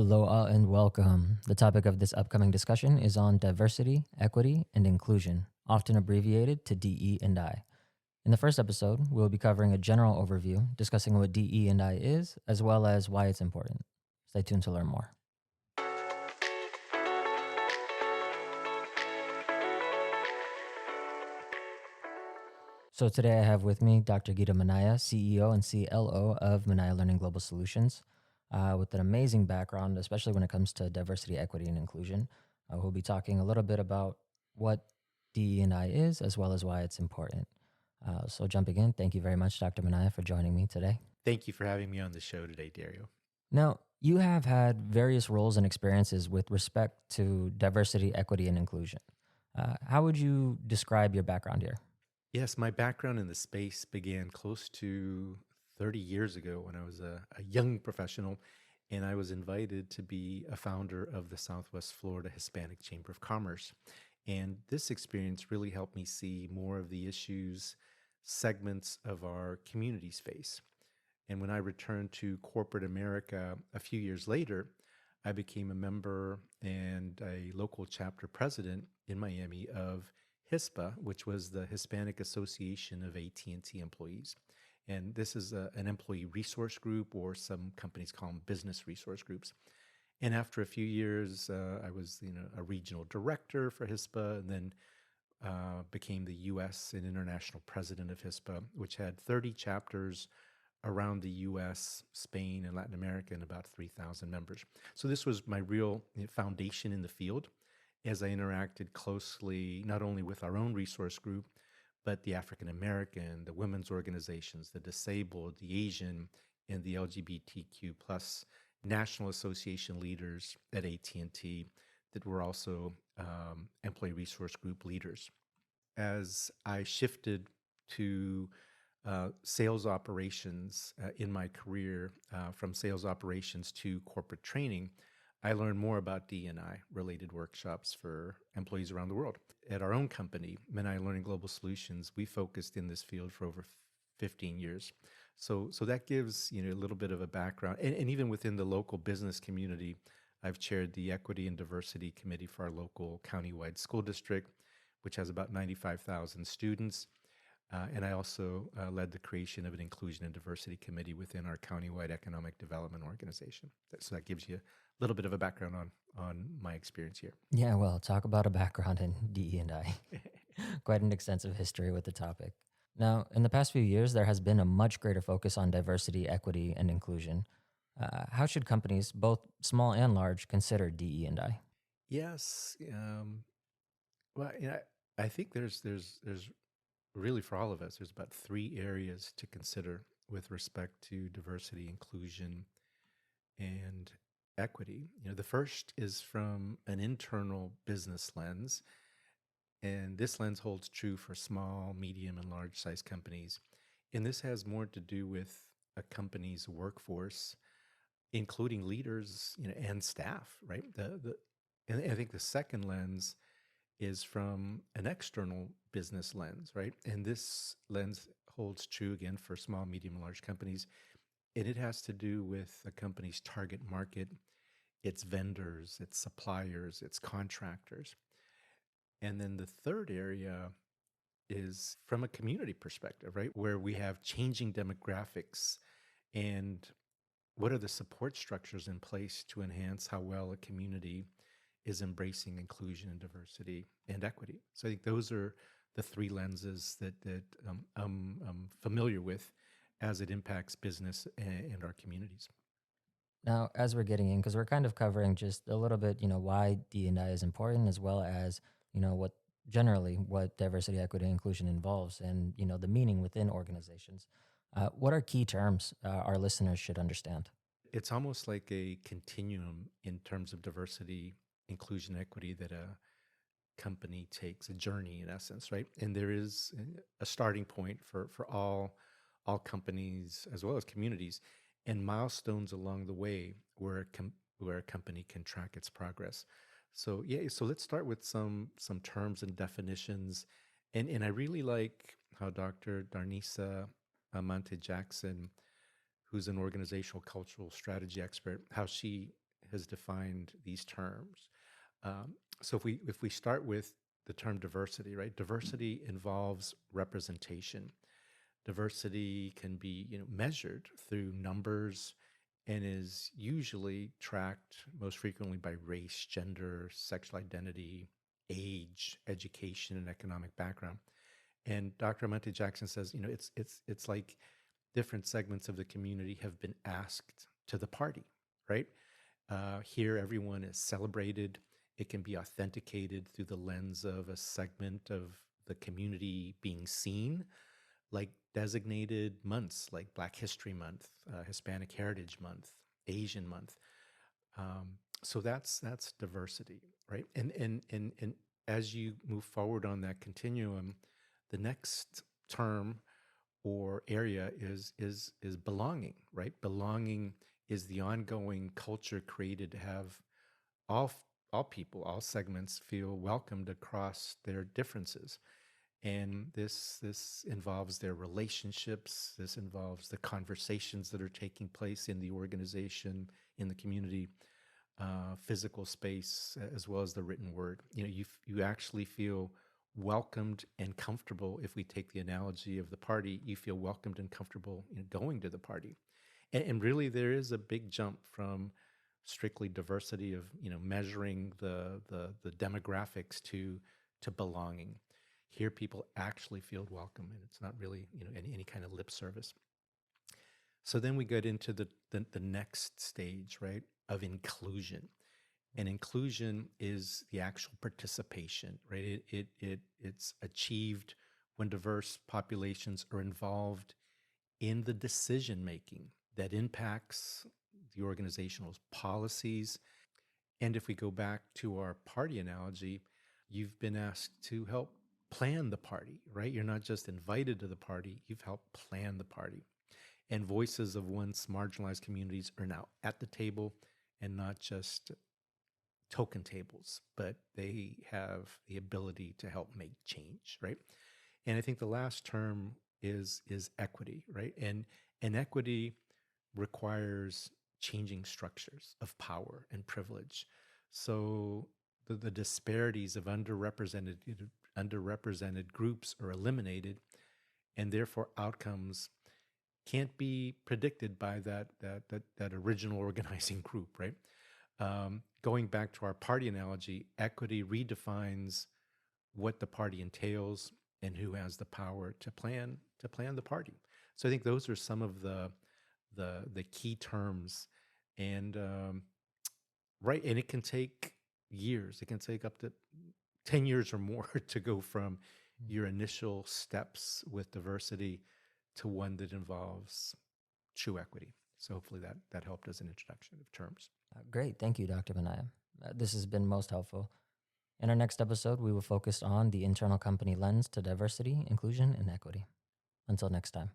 Hello all and welcome. The topic of this upcoming discussion is on diversity, equity, and inclusion, often abbreviated to DE&I. In the first episode, we'll be covering a general overview, discussing what DE&I is, as well as why it's important. Stay tuned to learn more. So today I have with me Dr. Guido Minaya, CEO and CLO of Minaya Learning Global Solutions, with an amazing background, especially when it comes to diversity, equity, and inclusion. We'll be talking a little bit about what DE&I is, as well as why it's important. So jumping in, thank you very much, Dr. Minaya, for joining me today. Thank you for having me on the show today, Dario. Now, you have had various roles and experiences with respect to diversity, equity, and inclusion. How would you describe your background here? Yes, my background in the space began close to 30 years ago when I was a young professional, and I was invited to be a founder of the Southwest Florida Hispanic Chamber of Commerce. And this experience really helped me see more of the issues segments of our communities face. And when I returned to corporate America a few years later, I became a member and a local chapter president in Miami of HISPA, which was the Hispanic Association of AT&T Employees. And this is an employee resource group, or some companies call them business resource groups. And after a few years, I was a regional director for HISPA, and then became the U.S. and international president of HISPA, which had 30 chapters around the US, Spain, and Latin America, and about 3,000 members. So this was my real foundation in the field as I interacted closely not only with our own resource group, but the African American, the women's organizations, the disabled, the Asian, and the LGBTQ plus national association leaders at AT&T that were also employee resource group leaders. As I shifted to sales operations in my career, from sales operations to corporate training, I learned more about D&I related workshops for employees around the world. At our own company, Minaya Learning Global Solutions, we focused in this field for over 15 years. So that gives a little bit of a background. And even within the local business community, I've chaired the Equity and Diversity Committee for our local countywide school district, which has about 95,000 students. And I also led the creation of an Inclusion and Diversity Committee within our countywide economic development organization. So that gives you a little bit of a background on my experience here. Yeah, well, talk about a background in DE&I. Quite an extensive history with the topic. Now, in the past few years, there has been a much greater focus on diversity, equity, and inclusion. How should companies, both small and large, consider DE&I? Yes. Well, I think there's really, for all of us, there's about three areas to consider with respect to diversity, inclusion, and equity. The first is from an internal business lens, and this lens holds true for small, medium, and large size companies. And this has more to do with a company's workforce, including leaders, and staff, right? And I think the second lens is from an external business lens, right? And this lens holds true again for small, medium, and large companies. And it has to do with a company's target market, its vendors, its suppliers, its contractors. And then the third area is from a community perspective, right? Where we have changing demographics, and what are the support structures in place to enhance how well a community is embracing inclusion and diversity and equity. So I think those are the three lenses that I'm familiar with as it impacts business and our communities. Now, as we're getting in, because we're kind of covering just a little bit, why D&I is important, as well as, what generally what diversity, equity, and inclusion involves, and, the meaning within organizations. What are key terms our listeners should understand? It's almost like a continuum in terms of diversity, inclusion, equity that a company takes, a journey in essence, right? And there is a starting point for all companies as well as communities, and milestones along the way where a company can track its progress. So yeah, so let's start with some terms and definitions, and I really like how Dr. Darnisa Amante Jackson, who's an organizational cultural strategy expert, how she has defined these terms. So if we start with the term diversity, right? Diversity involves representation. Diversity can be, measured through numbers and is usually tracked most frequently by race, gender, sexual identity, age, education, and economic background. And Dr. Monte Jackson says, it's like different segments of the community have been asked to the party, right? Here, everyone is celebrated. It can be authenticated through the lens of a segment of the community being seen, like designated months like Black History Month, Hispanic Heritage Month, Asian Month. So that's diversity, right? And as you move forward on that continuum, the next term or area is belonging, right? Belonging is the ongoing culture created to have all all people, all segments feel welcomed across their differences. And this involves their relationships. This involves the conversations that are taking place in the organization, in the community, physical space, as well as the written word. You actually feel welcomed and comfortable. If we take the analogy of the party, you feel welcomed and comfortable going to the party. And really, there is a big jump from strictly diversity of measuring the demographics to belonging. Here, people actually feel welcome, and it's not really any kind of lip service. So then we get into the next stage, right, of inclusion. And inclusion is the actual participation, right? It's achieved when diverse populations are involved in the decision making that impacts the organizational policies. And if we go back to our party analogy, you've been asked to help plan the party, right? You're not just invited to the party, you've helped plan the party. And voices of once marginalized communities are now at the table and not just token tables, but they have the ability to help make change, right? And I think the last term is equity, right? And equity requires changing structures of power and privilege. So the disparities of underrepresented groups are eliminated, and therefore outcomes can't be predicted by that original organizing group, right? Going back to our party analogy, equity redefines what the party entails and who has the power to plan the party. So I think those are some of the key terms, and right, and it can take years. It can take up to 10 years or more to go from your initial steps with diversity to one that involves true equity. So hopefully that helped as an introduction of terms. Great. Thank you, Dr. Minaya. This has been most helpful. In our next episode, we will focus on the internal company lens to diversity, inclusion, and equity. Until next time.